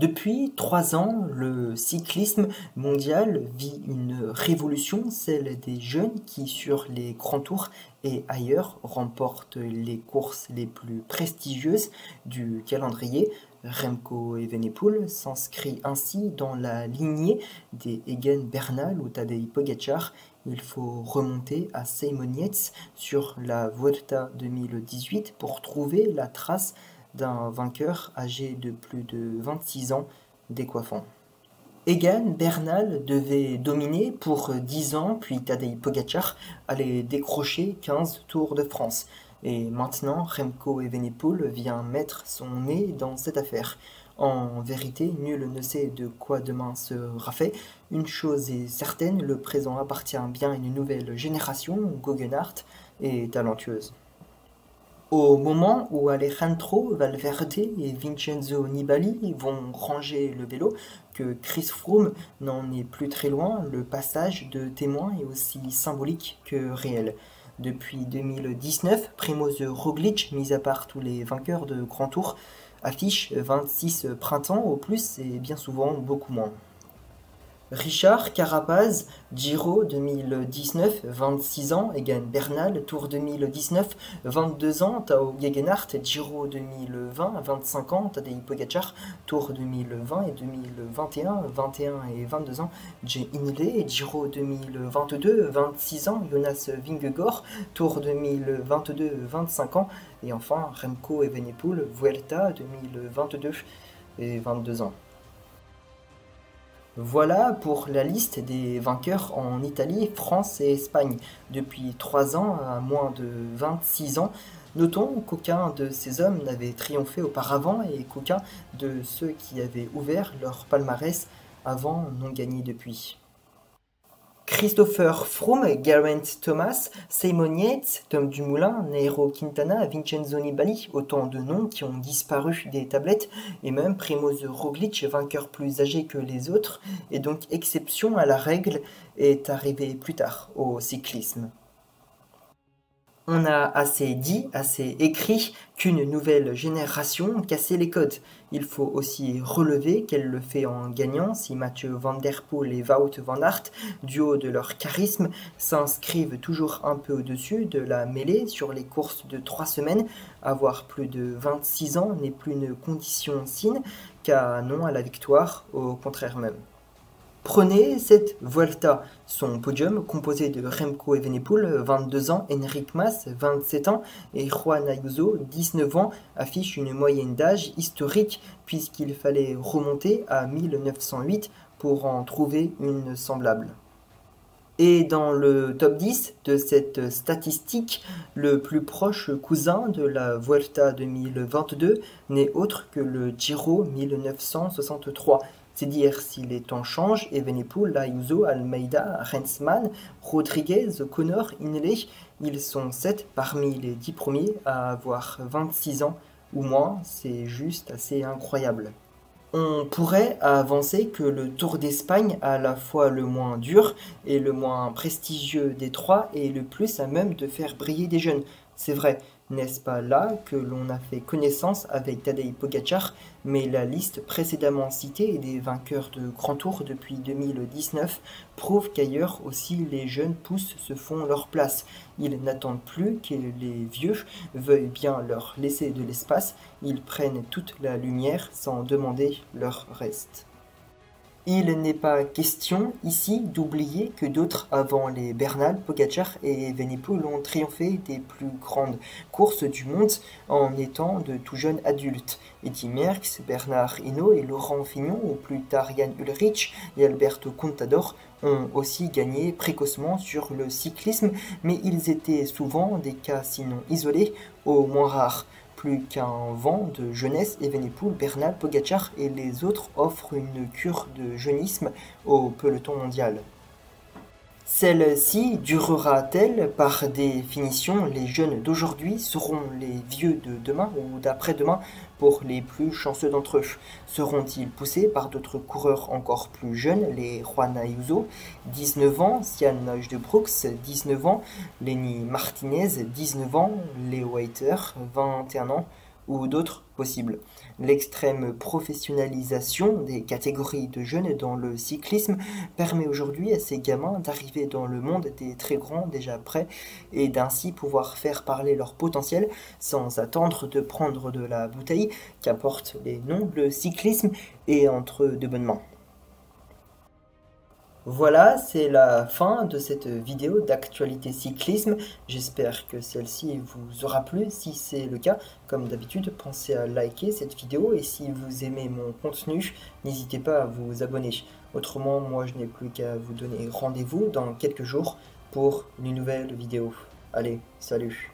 Depuis 3 ans, le cyclisme mondial vit une révolution, celle des jeunes qui, sur les grands tours et ailleurs, remportent les courses les plus prestigieuses du calendrier. Remco Evenepoel s'inscrit ainsi dans la lignée des Egan Bernal ou Tadej Pogacar. Il faut remonter à Simon Yates sur la Vuelta 2018 pour trouver la trace d'un vainqueur âgé de plus de 26 ans, décoiffant. Egan Bernal devait dominer pour 10 ans, puis Tadej Pogacar allait décrocher 15 Tours de France. Et maintenant, Remco Evenepoel vient mettre son nez dans cette affaire. En vérité, nul ne sait de quoi demain sera fait. Une chose est certaine, le présent appartient bien à une nouvelle génération, goguenhardt et talentueuse. Au moment où Alejandro Valverde et Vincenzo Nibali vont ranger le vélo, que Chris Froome n'en est plus très loin, le passage de témoin est aussi symbolique que réel. Depuis 2019, Primoz Roglic, mis à part tous les vainqueurs de Grand Tour, affiche 26 printemps au plus et bien souvent beaucoup moins. Richard Carapaz, Giro 2019, 26 ans, Egan Bernal, Tour 2019, 22 ans, Tao Gegenhardt, Giro 2020, 25 ans, Tadej Pogacar, Tour 2020 et 2021, 21 et 22 ans, Jay Hindley, Giro 2022, 26 ans, Jonas Vingegaard, Tour 2022, 25 ans, et enfin Remco Evenepoel, Vuelta 2022 et 22 ans. Voilà pour la liste des vainqueurs en Italie, France et Espagne depuis 3 ans à moins de 26 ans. Notons qu'aucun de ces hommes n'avait triomphé auparavant et qu'aucun de ceux qui avaient ouvert leur palmarès avant n'ont gagné depuis. Christopher Froome, Geraint Thomas, Simon Yates, Tom Dumoulin, Nairo Quintana, Vincenzo Nibali, autant de noms qui ont disparu des tablettes, et même Primoz Roglic, vainqueur plus âgé que les autres, et donc exception à la règle, est arrivé plus tard au cyclisme. On a assez dit, assez écrit qu'une nouvelle génération cassait les codes. Il faut aussi relever qu'elle le fait en gagnant si Mathieu Van Der Poel et Wout van Aert, du haut de leur charisme, s'inscrivent toujours un peu au-dessus de la mêlée sur les courses de 3 semaines. Avoir plus de 26 ans n'est plus une condition sine qu'un non à la victoire, au contraire même. Prenez cette Vuelta, son podium composé de Remco Evenepoel, 22 ans, Enric Mas, 27 ans, et Juan Ayuso, 19 ans, affiche une moyenne d'âge historique puisqu'il fallait remonter à 1908 pour en trouver une semblable. Et dans le top 10 de cette statistique, le plus proche cousin de la Vuelta 2022 n'est autre que le Giro 1963. C'est dire si les temps changent, Evenepoel, Ayuso, Almeida, Rensman, Rodriguez, Connor, Hindley, ils sont 7 parmi les 10 premiers à avoir 26 ans ou moins, c'est juste assez incroyable. On pourrait avancer que le Tour d'Espagne, à la fois le moins dur et le moins prestigieux des trois, est le plus à même de faire briller des jeunes. C'est vrai, n'est-ce pas là que l'on a fait connaissance avec Tadej Pogacar, mais la liste précédemment citée des vainqueurs de Grand Tour depuis 2019 prouve qu'ailleurs aussi les jeunes pousses se font leur place. Ils n'attendent plus que les vieux veuillent bien leur laisser de l'espace, ils prennent toute la lumière sans demander leur reste. Il n'est pas question ici d'oublier que d'autres avant les Bernal, Pogacar et Evenepoel ont triomphé des plus grandes courses du monde en étant de tout jeunes adultes. Eddy Merckx, Bernard Hinault et Laurent Fignon, ou plus tard Jan Ullrich et Alberto Contador, ont aussi gagné précocement sur le cyclisme, mais ils étaient souvent des cas sinon isolés, au moins rares. Plus qu'un vent de jeunesse, Evenepoel, Bernal, Pogacar et les autres offrent une cure de jeunisme au peloton mondial. Celle-ci durera-t-elle? Par définition, les jeunes d'aujourd'hui seront les vieux de demain ou d'après-demain pour les plus chanceux d'entre eux. Seront-ils poussés par d'autres coureurs encore plus jeunes, les Juan Ayuso, 19 ans, Sian Brooks, 19 ans, Lenny Martinez, 19 ans, Leo Waiter, 21 ans, ou d'autres possibles. L'extrême professionnalisation des catégories de jeunes dans le cyclisme permet aujourd'hui à ces gamins d'arriver dans le monde des très grands déjà prêts et d'ainsi pouvoir faire parler leur potentiel sans attendre de prendre de la bouteille qu'apportent les noms, le cyclisme est entre de bonnes mains. Voilà, c'est la fin de cette vidéo d'actualité cyclisme. J'espère que celle-ci vous aura plu. Si c'est le cas, comme d'habitude, pensez à liker cette vidéo et si vous aimez mon contenu, n'hésitez pas à vous abonner. Autrement, moi je n'ai plus qu'à vous donner rendez-vous dans quelques jours pour une nouvelle vidéo. Allez, salut!